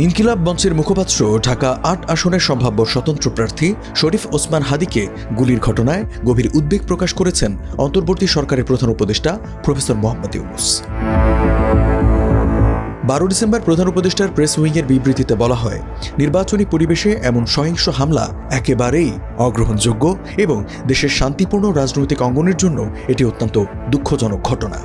ইনকিলাব মঞ্চের মুখপাত্র ঢাকা ৮ আসনের সম্ভাব্য স্বতন্ত্র প্রার্থী শরীফ ওসমান হাদিকে গুলির ঘটনায় গভীর উদ্বেগ প্রকাশ করেছেন অন্তর্বর্তী সরকারের প্রধান উপদেষ্টা প্রফেসর মোহাম্মদ ইউনূস। ১২ ডিসেম্বর প্রধান উপদেষ্টার প্রেস উইংয়ের বিবৃতিতে বলা হয়, নির্বাচনী পরিবেশে এমন সহিংস হামলা একেবারেই অগ্রহণযোগ্য এবং দেশের শান্তিপূর্ণ রাজনৈতিক অঙ্গনের জন্য এটি অত্যন্ত দুঃখজনক ঘটনা।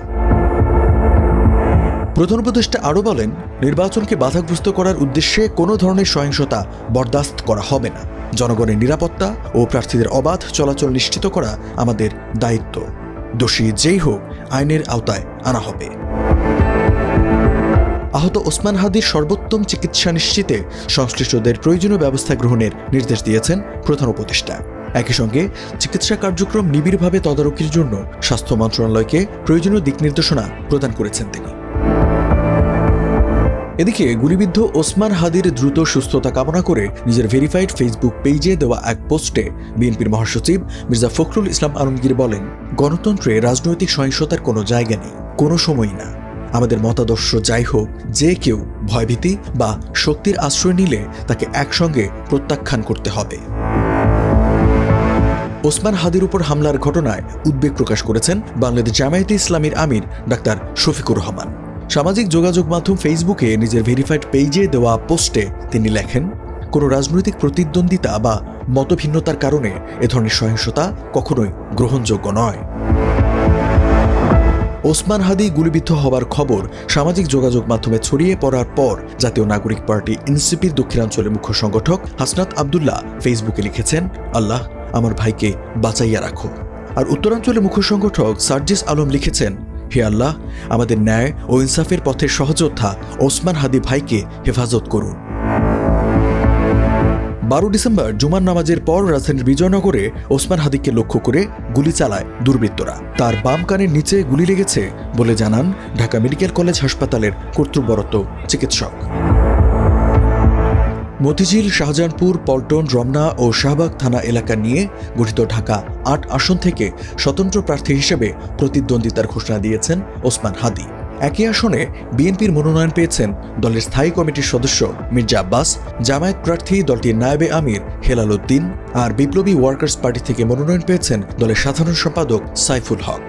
প্রধান উপদেষ্টা আরও বলেন, নির্বাচনকে বাধাগ্রস্ত করার উদ্দেশ্যে কোনো ধরনের সহিংসতা বরদাস্ত করা হবে না। জনগণের নিরাপত্তা ও প্রার্থীদের অবাধ চলাচল নিশ্চিত করা আমাদের দায়িত্ব। দোষী যেই হোক আইনের আওতায় আনা হবে। আহত ওসমান হাদির সর্বোত্তম চিকিৎসা নিশ্চিতে সংশ্লিষ্টদের প্রয়োজনীয় ব্যবস্থা গ্রহণের নির্দেশ দিয়েছেন প্রধান উপদেষ্টা। একই সঙ্গে চিকিৎসা কার্যক্রম নিবিড়ভাবে তদারকির জন্য স্বাস্থ্য মন্ত্রণালয়কে প্রয়োজনীয় দিক নির্দেশনা প্রদান করেছেন তিনি। এদিকে গুলিবিদ্ধ ওসমান হাদির দ্রুত সুস্থতা কামনা করে নিজের ভেরিফাইড ফেসবুক পেজে দেওয়া এক পোস্টে বিএনপির মহাসচিব মির্জা ফখরুল ইসলাম আলমগীর বলেন, গণতন্ত্রে রাজনৈতিক সহিংসতার কোনো জায়গা নেই, কোনো সময়ই না। আমাদের মতাদর্শ যাই হোক, যে কেউ ভয়ভীতি বা শক্তির আশ্রয় নিলে তাকে একসঙ্গে প্রত্যাখ্যান করতে হবে। ওসমান হাদির উপর হামলার ঘটনায় উদ্বেগ প্রকাশ করেছেন বাংলাদেশ জামায়াতে ইসলামীর আমির ডাক্তার শফিকুর রহমান। সামাজিক যোগাযোগ মাধ্যম ফেসবুকে নিজের ভেরিফাইড পেজে দেওয়া পোস্টে তিনি লেখেন, কোনো রাজনৈতিক প্রতিদ্বন্দ্বিতা বা মতভিন্নতার কারণে এ ধরনের সহিংসতা কখনোই গ্রহণযোগ্য নয়। ওসমান হাদি গুলিবিদ্ধ হওয়ার খবর সামাজিক যোগাযোগ মাধ্যমে ছড়িয়ে পড়ার পর জাতীয় নাগরিক পার্টি এনসিপির দক্ষিণাঞ্চলের মুখ্য সংগঠক হাসনাত আবদুল্লাহ ফেসবুকে লিখেছেন, আল্লাহ আমার ভাইকে বাঁচাইয়া রাখো। আর উত্তরাঞ্চলের মুখ্য সংগঠক সার্জিস আলম লিখেছেন, হে আল্লাহ আমাদের ন্যায় ও ইনসাফের পথের সহযোদ্ধা ওসমান হাদি ভাইকে হেফাজত করুন। ১২ ডিসেম্বর জুমার নামাজের পর রাজধানীর বিজয়নগরে ওসমান হাদিকে লক্ষ্য করে গুলি চালায় দুর্বৃত্তরা। তার বাম কানের নিচে গুলি লেগেছে বলে জানান ঢাকা মেডিকেল কলেজ হাসপাতালের কর্তব্যরত চিকিৎসক। মতিঝিল, শাহজাহানপুর, পল্টন, রমনা ও শাহবাগ থানা এলাকা নিয়ে গঠিত ঢাকা ৮ আসন থেকে স্বতন্ত্র প্রার্থী হিসেবে প্রতিদ্বন্দ্বিতার ঘোষণা দিয়েছেন ওসমান হাদি। একই আসনে বিএনপির মনোনয়ন পেয়েছেন দলের স্থায়ী কমিটির সদস্য মির্জা আব্বাস, জামায়াত প্রার্থী দলটির নায়েবে আমির হেলাল উদ্দিন, আর বিপ্লবী ওয়ার্কার্স পার্টি থেকে মনোনয়ন পেয়েছেন দলের সাধারণ সম্পাদক সাইফুল হক।